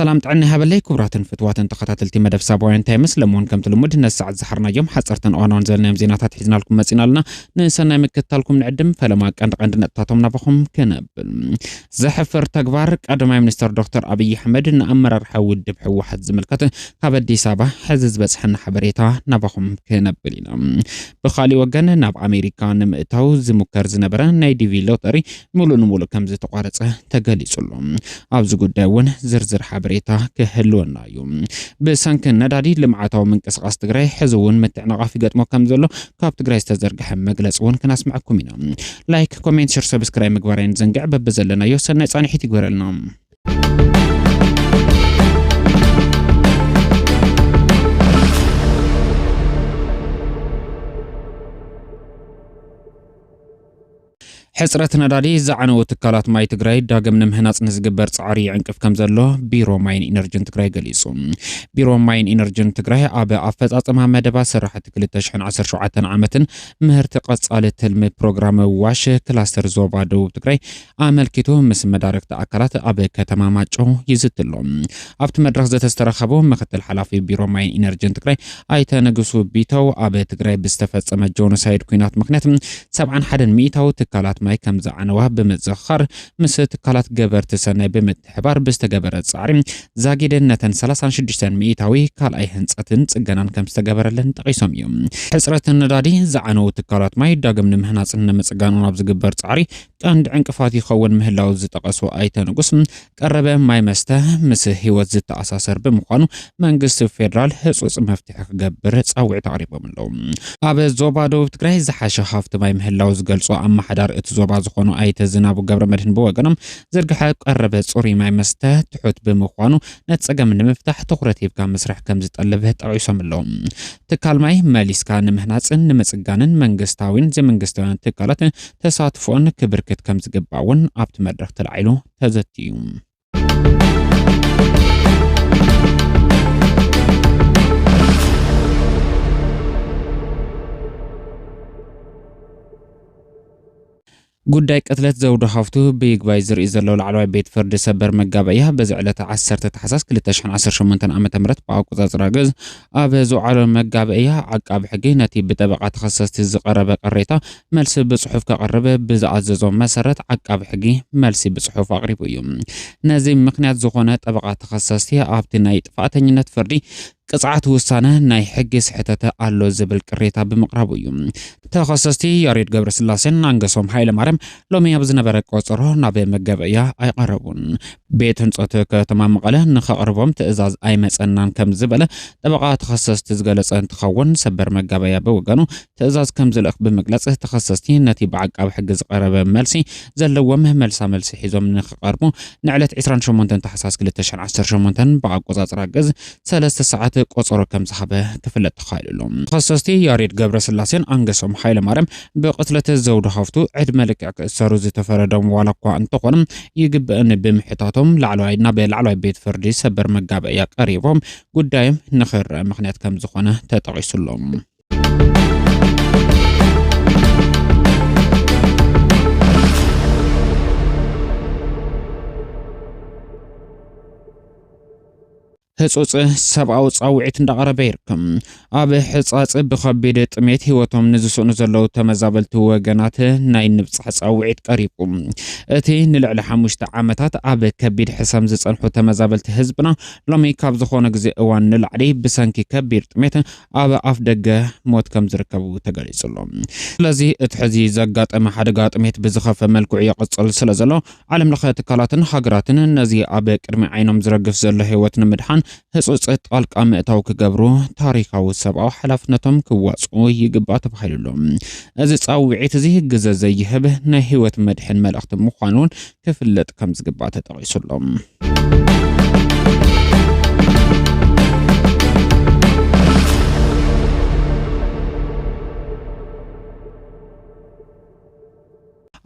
سلام تعني هبلي كبراتن فتواتن تخاتلتي مدف سابوين تايمس لمون كم تلمود الناس زحرنا يوم حصرتن اوانون زلنا مزينات حزنا لكم مسينا ننسنا مكتالكم نعدم فلما كان نقطاتهم نبخم كنبل زحفر تكبار قدماي منستر دكتور ابي احمد نامرر حود دبح واحد زملكته كبدي سابا حزز بصحنا حبريتا نبخم كنبلنا بخالي وجن ناب امريكا نمتاو زمكر زنبره ناي ديفي لوتري مولو كم زتقارصه تغليصلهم ابز غداون زرزر حبريتا كهلونا يوم بسانكن ندادي لمعاتاو منقسقاس تግራይ حزون متعنقاف يقطمو كم زلو كاب تግራይ استزرغح مغلصون كناسمعكم ينا لايك كومنت شير سبسكرايب مغبرين زنقع ببزلنا يوسنا صانحيت يغبرلنا حصرت ندادي زعنو تكالات ماي تግራይ داغم نمهناص نزغبر صعري عنقف كم زلو بيرو ماين انرجن تግራይ ገሊጹ بيرو ماين انرجن تግራይ اب افصاصما مدبا سرحت 2017 عامتن مهرت قصاله تلم بروجرام واش كلاستر زوبا دو تግራይ املكيتو مس مداركت اكلات اب كتما ماچو يزتلو ابت مدرخ زتسترخبو مختل حلافي بيرو ماين انرجن تግራይ ايته نغسو بيتو اب تግራይ بستفصم جونوسايد كوينات مخنت 71 ميتاو تكالات ماي كم زعنوا بمزخر مست كالات جبرت سنه بمتحبار بستجبر صعري زاغيدنتن 36 ميتاوي كال اي هنصتن صغنان كم استجبرلن تقيسوم يوم حصرت الندادي زعنوا تكالات ماي داغم نمهناصن مصغانون ابزغبر صعري قند عنقفات يخون مهلاو زتقسو ايتنقس قربه ماي مسته مس هيوت زتاساسر بمخانو منغست فيدرال حصص مفتح غبر صاوع تعريبهم لو اب زوبادو تግራይ زحاشه هافت ماي مهلاو زغلصو اما حدار زوبا زخونو ايت زنابو قبر مدهن بوغنم زرغح قربه صوري ماي مسته تحوت بمخانو نتصقم نمفتح تخرتيب كان مسرح كم زطلبه طعيسوم لهم تكال ماي ماليسكا نمهناصن نمصغانن منغستاوين زمنغستاوين تكالات تساتفون كبركت كم زغباون ابت مدرخ تلعيلو تزتيوم ጉዳይ ቀትለት ዘውዶ ሀፍቱ በይግባይዝር ይዘለው ለዓለዋይ ቤት ፍርድ ሰበር መጋበያ በዝዕለተ 10 ተሐሳስ 2018 ዓመተ ምህረት በአቆጻጽራ ገዝ አበ ዘዓለ መጋበያ ዓቃብ ሕጊ ነቲ በጠበቃ ተኸሰስቲ ዝቀረበ ቅሬታ መልስ በጽሑፍ ከቀረበ ብዝኣዘዞ መሰረት ዓቃብ ሕጊ መልሲ በጽሑፍ አቅሪቡ እዩ ነዚ ምክንያት ዝኾነ ጠበቃ ተኸሰስቲ ኣብቲ ናይ ጥፋተኝነት ፍርዲ قصعت وسانه ناي حق سحتته አሎ ዝብል ቅሬታ በመቅረቡ እዩ ተኸሰስቲ ያሬድ ገብረስላሴን አንገሶም ኃይለ ማርያም ሎሚ ያብዝነበረ ቆጽሮ ናብ መገበያ አይቀርቡን ቤት ህንጸት ከተማ መቀለ ንኸቅርቦም ትእዛዝ አይመጸናን ከም ዝበለ ጠበቃ ተኸሰስቲ ዝገለጸ እንትኸውን ሰበር መገበያ በወገኑ ትእዛዝ ከም ዝልኽ በመግለጽ ተኸሰስቲ ነቲ በዓቃብ ሕግ ዝቀረበ መልሲ ዘለዎም መልሳ መልሲ ሒዞም ንኸቅርቡ ንዕለት 28 ተሐሳስ 2018 በአቆጻጽራ ገዝ 3 ሰዓት ቆጽሮ ከም ዝሃበ ክፍለጥ ተኻይሉሎም ተኸሰስቲ ያሬድ ገብረስላሴን አንገሶም ኃይለ ማርያም በቅትለት ዘውዶ ሀፍቱ ዕድመ ልክዕ ክእሰሩ ዝተፈረዶም ዋላኳ እንትኾንም ይግብእን ብምሕታቶም ላዕለዋይና በላዕለዋይ ቤት ፍርዲ ሰበር መጋበያ ቀሪቦም ጉዳይም ንኽርአ ምክንያት ከም ዝኾነ ተጠቂሱሎም ህጹጽ ሰብአው ጻውዒት እንዳቀረበ ይርክም አበ ህጻጽ በከበደ ጥሜት ህይወቶም ንዝስኑ ዘለው ተመዛበልቲ ወገናት ናይ ንብጽሕ ጻውዒት ቀሪቡም እቲ ንልዕሊ 5 ዓመታት አበ ከቢድ ሕሳም ዝጸንሑ ተመዛበልቲ ህዝብና ሎሚ ካብ ዝኾነ ግዜ እዋን ንላዕሊ ብሰንኪ ከቢድ ጥሜት አበ አፍ ደገ ሞት ከም ዝርከቡ ተገሊጹሎም ስለዚ እቲ ሕዚ ዘጋጠመ ሓደጋ ጥሜት ብዝኸፈ መልክዕ ይቕጽል ስለዘሎ ዓለም ለኸ ትካላትን ሃገራትን ነዚ አበ ቅድሚ ዓይኖም ዝረግፍ ዘሎ ህይወት ንምድሓን ህጹጽ ጣልቃ ምእታው ክገብሩ ታሪካዊ ሰብአዊ ሓላፍነቶም ክዋጽኡ ይግባእ ተባሂሉሎም እዚ ጻውዒት እዚ ግዘ ዘይህብ ናይ ህይወት መድሕን መልእኽቲ ምዃኑን ክፍለጥ ከም ዝግባእ ተጠቂሱሎም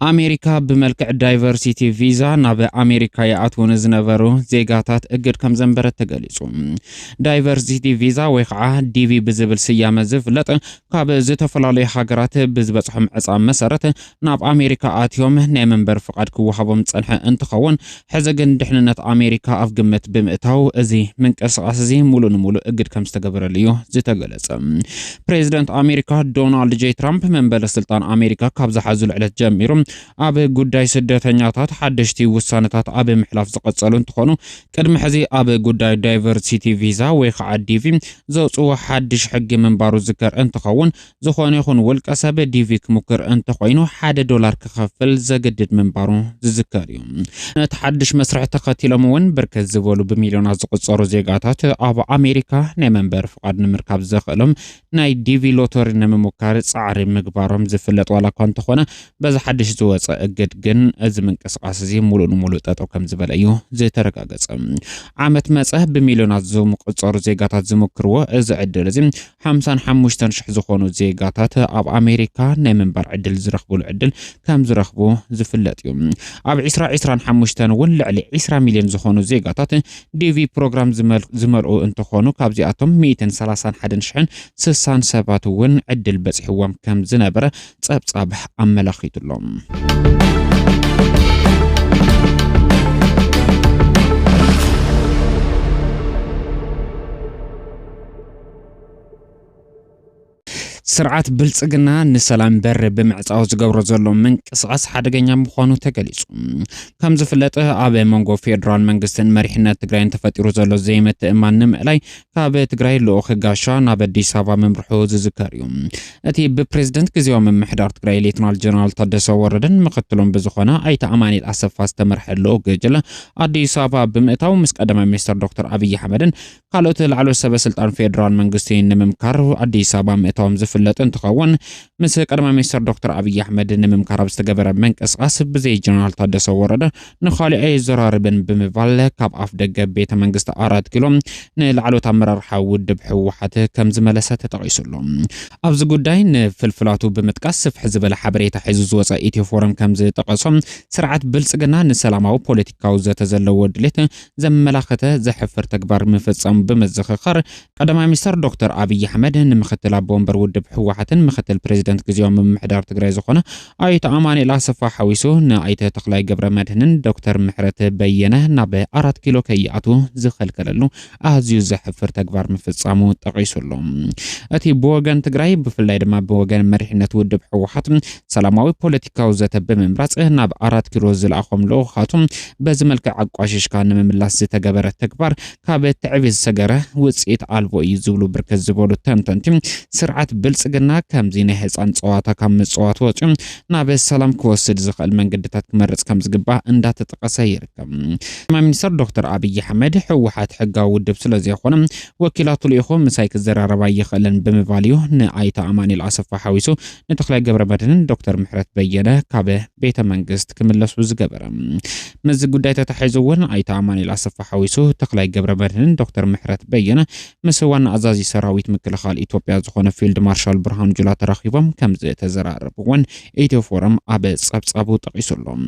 ኣሜሪካ ብመልክዕ ዳይቨርሲቲ ቪዛ ናብ ኣሜሪካ ይኣትውን ዝነበሩ ዜጋታት እግድ ከም ዘንበረት ተገሊጹ። ዳይቨርሲቲ ቪዛ ወይ ከዓ ዲቪ ብዝብል ስያመ ዝፍለጥ ካብ ዝተፈላለዩ ሃገራት ብዝበጽሖም ዕጻ መሰረት ናብ ኣሜሪካ ኣትዮም ናይ መንበር ፍቃድ ክወሃቦም ጸንሐ እንትኸውን ሕዚ ግን ድሕንነት ኣሜሪካ ኣብ ግምት ብምእታው እዚ ምንቅስቓስ እዚ ሙሉእ ንሙሉእ እግድ ከም ዝተገበረሉ እዩ ዝተገለጸ። ፕሬዚደንት ኣሜሪካ ዶናልድ ጄ ትራምፕ መንበረ ስልጣን ኣሜሪካ ካብ ዝሓዝሉ ዕለት ጀሚሩ ኣብ ጉዳይ ስደተኛታት ሓደሽቲ ውሳነታት ኣብ ምሕላፍ ዝቀጸሉ እንትኾኑ ቅድሚ ሕዚ ኣብ ጉዳይ ዳይቨርሲቲ ቪዛ ወይ ከዓ ዲቪ ዘውፅዎ ሓድሽ ሕጊ ምንባሩ ዝከር እንትኸውን ዝኾነ ይኹን ውልቀ ሰብ ዲቪ ክሙክር እንተኮይኑ $1 ክኸፍል ዘገድድ ምንባሩ ዝዝከር እዩ። ነቲ ሓድሽ መስርሕ ተኸቲሎም እውን ብርክት ዝበሉ ብሚልዮናት ዝቁጸሩ ዜጋታት ኣብ ኣሜሪካ ናይ መንበር ፍቃድ ንምርካብ ዘኽእሎም ናይ ዲቪ ሎተሪ ንምሙካር ጻዕሪ ምግባሮም ዝፍለጥ ዋላ እኳ እንተኾነ በዚ ሓድሽ ዝወፀ እግድ ግን እዚ ምንቅስቃስ እዚ ሙሉእ ንሙሉእ ጠጠው ከም ዝበለ እዩ ዝተረጋገፀ። ዓመት መጽህ ብሚልዮናት ዝቁጸሩ ዜጋታት ዝምክርዎ እዚ ዕድል እዚ 55,000 ዝኾኑ ዜጋታት ኣብ ኣሜሪካ ናይ መንበር ዕድል ዝረኽብሉ ዕድል ከም ዝረኽቡ ዝፍለጥ እዩ። ኣብ 2025 እውን ልዕሊ 20 ሚልዮን ዝኾኑ ዜጋታት ዲቪ ፕሮግራም ዝመልኡ እንትኾኑ ካብዚኣቶም 131,060 ሰባት እውን ዕድል በጽሕዎም ከም ዝነበረ ጸብጻብ ኣመላኺቱሎም። ስርዓት ብልጽግና ንሰላም በር ብምዕጻው ዝገብሮ ዘሎ ምንቅስቓስ ሓደገኛ ምዃኑ ተገሊጹ። ከም ዝፍለጥ ኣብ መንጎ ፌደራል መንግስትን መሪሕነት ትግራይን ተፈጢሩ ዘሎ ዘይምትእምማን ንምዕላይ ካብ ትግራይ ልኡኽ ጋሻ ናብ ኣዲስ ኣበባ ምምርሑ ዝዝከር እዩ። እቲ ብፕሬዝደንት ግዚያዊ ምምሕዳር ትግራይ ሌተናል ጀነራል ታደሰ ወረደን ምክትሎም ብዝኾነ ኣይተ ኣማኒኤል ኣሰፋ ዝተመርሐ ልኡኽ ገጀለ ኣዲስ ኣበባ ብምእታው ምስ ቀዳማይ ሚኒስትር ዶክተር ኣብይ ኣሕመድን ካልኦት ላዕለዎት ሰበስልጣን ፌደራል መንግስቲ ንምምካር ኣዲስ ኣበባ ምእታዎም ዝፍለጥ እንትኸውን ምስ ቀዳማይ ሚኒስትር ዶክተር ኣብይ ኣሕመድ ንምምካር ኣብ ዝተገበረ ምንቅስቓስ ብዘይ ጀነራል ታደሰ ወረደ ንኻልእ ኣይዘራርብን ብምባል ካብ ኣፍ ደገ ቤተ መንግስቲ 4 ኪሎ ንላዕለዎት ኣመራርሓ ውድብ ሕወሓት ከም ዝመለሰ ተጠቒሱሉ። ኣብዚ ጉዳይ ንፍልፍላቱ ብምጥቃስ ስፍሕ ዝበለ ሓበሬታ ሒዙ ዝወፀ ኢትዮ ፎረም ከም ዝጠቐሶም ስርዓት ብልጽግና ንሰላማዊ ፖለቲካዊ ዘተ ዘለዎ ድሌት ዘመላኸተ ዘሕፍር ተግባር ምፍጸሙ ብምዝኽኻር ቀዳማይ ሚኒስትር ዶክተር ኣብይ ኣሕመድ ንምክትል ኣቦ ወንበር ውድብ ሕወሓትን ምክትል ፕሬዝደንት ግዚያዊ ምምሕዳር ትግራይ ዝኾነ ኣይተ ኣማኒኤል ኣሰፋ ሓዊሱ ንኣይተ ተኽላይ ገብረ መድህንን ዶክተር ምሕረት በየነ ናብ 4 ኪሎ ከይኣቱ ዝኸልከለሉ ኣዝዩ ዘሕፍር ተግባር ምፍጻሙ ጠቒሱሉ። እቲ ብወገን ትግራይ ብፍላይ ድማ ብወገን መሪሕነት ውድብ ሕወሓት ሰላማዊ ፖለቲካዊ ዘተ ብምምራጽ ናብ 4 ኪሎ ዝለኣኾም ልኡኻቱም በዚ መልክዕ ኣቋሽሽካ ንምምላስ ዝተገበረ ተግባር ካብ ትዕቢት ዝሰገረ ውፅኢት ኣልቦ እዩ ዝብሉ ብርክት ዝበሉ ተንተንቲ ስርዓት ብልጽግና ከምዚ ናይ ህፃን ፀዋታ ካብ ምፅዋት ወፂኡ ናብ ሰላም ክወስድ ዝኽእል መንገድታት ክመርጽ ከም ዝግባእ እንዳተጠቐሰ ይርከብ። ሚኒስትር ዶክተር ኣብይ ኣሕመድ ሕወሓት ሕጋዊ ውድብ ስለ ዘይኾነ ወኪላቱ ልኢኹም ምሳይ ክዘራረባ ይኽእልን ብምባል እዩ ንኣይተ ኣማኒኤል ኣሰፋ ሓዊሱ ንተኽላይ ገብረ መድህንን ዶክተር ምሕረት በየነ ካብ ቤተ መንግስት ክምለሱ ዝገበረ። ነዚ ጉዳይ ተታሒዙ እውን ኣይተ ኣማኒኤል ኣሰፋ ሓዊሱ ተኽላይ ገብረ መድህንን ዶክተር ምሕረት በየነ ምስ ዋና ኣዛዚ ሰራዊት ምክልኻል ኢትዮጵያ ዝኾነ ፊልድ ማርሻል ብርሃኑ ጁላ ተራኺቦም ከም ዝተዘራረቡ እውን ኢትዮ ፎረም ኣብ ጸብጻቡ ጠቒሱሎም።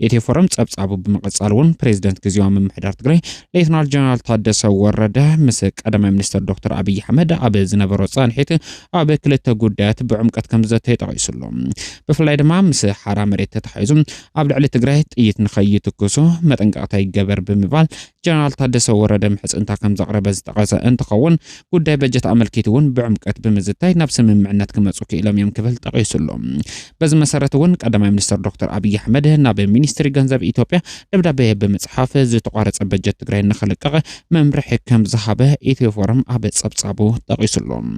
ኢትዮ ፎረም ጸብጻቡ ብምቕጻል እውን ፕሬዝደንት ግዚያዊ ምምሕዳር ትግራይ ሌተናል ጀነራል ታደሰ ወረደ ምስ ቀዳማይ ሚኒስትር ዶክተር ኣብይ ኣሕመድ ኣብ ዝነበሮ ጸንሒት ኣብ ክልተ ጉዳያት ብዕምቀት ከም ዘተጠቒሱሎም። ብፍላይ ድማ ምስ ሓራ መሬት ተታሒዙ ኣብ ልዕሊ ትግራይ ጥይት ንኸይትክሱ መጠንቀቕታ ይገበር ብምባል ጀነራል ታደሰ ወረደ ምሕጽንታ ከም ዘቕረበ ዝጠቐሰ እንትኸውን ጉዳይ በጀት ኣመልኪቱ እውን ብዕምቀት ብምዝታይ ናብ ስምምዕነት ክመጹ ክኢሎም እዮም ክብል ጠቒሱሎም። በዚ መሰረት እውን ቀዳማይ ሚኒስትር ዶክተር ኣብይ ኣሕመድ ናብ ሚኒስትሪ ገንዘብ ኢትዮጵያ ደብዳቤ ብምጽሓፍ ዝተቋረጸ በጀት ትግራይ ንኽልቀቕ መምርሒ ከም ዝሃበ ኢትዮ ፎረም ኣብ ጸብጻቡ ጠቒሱሎም።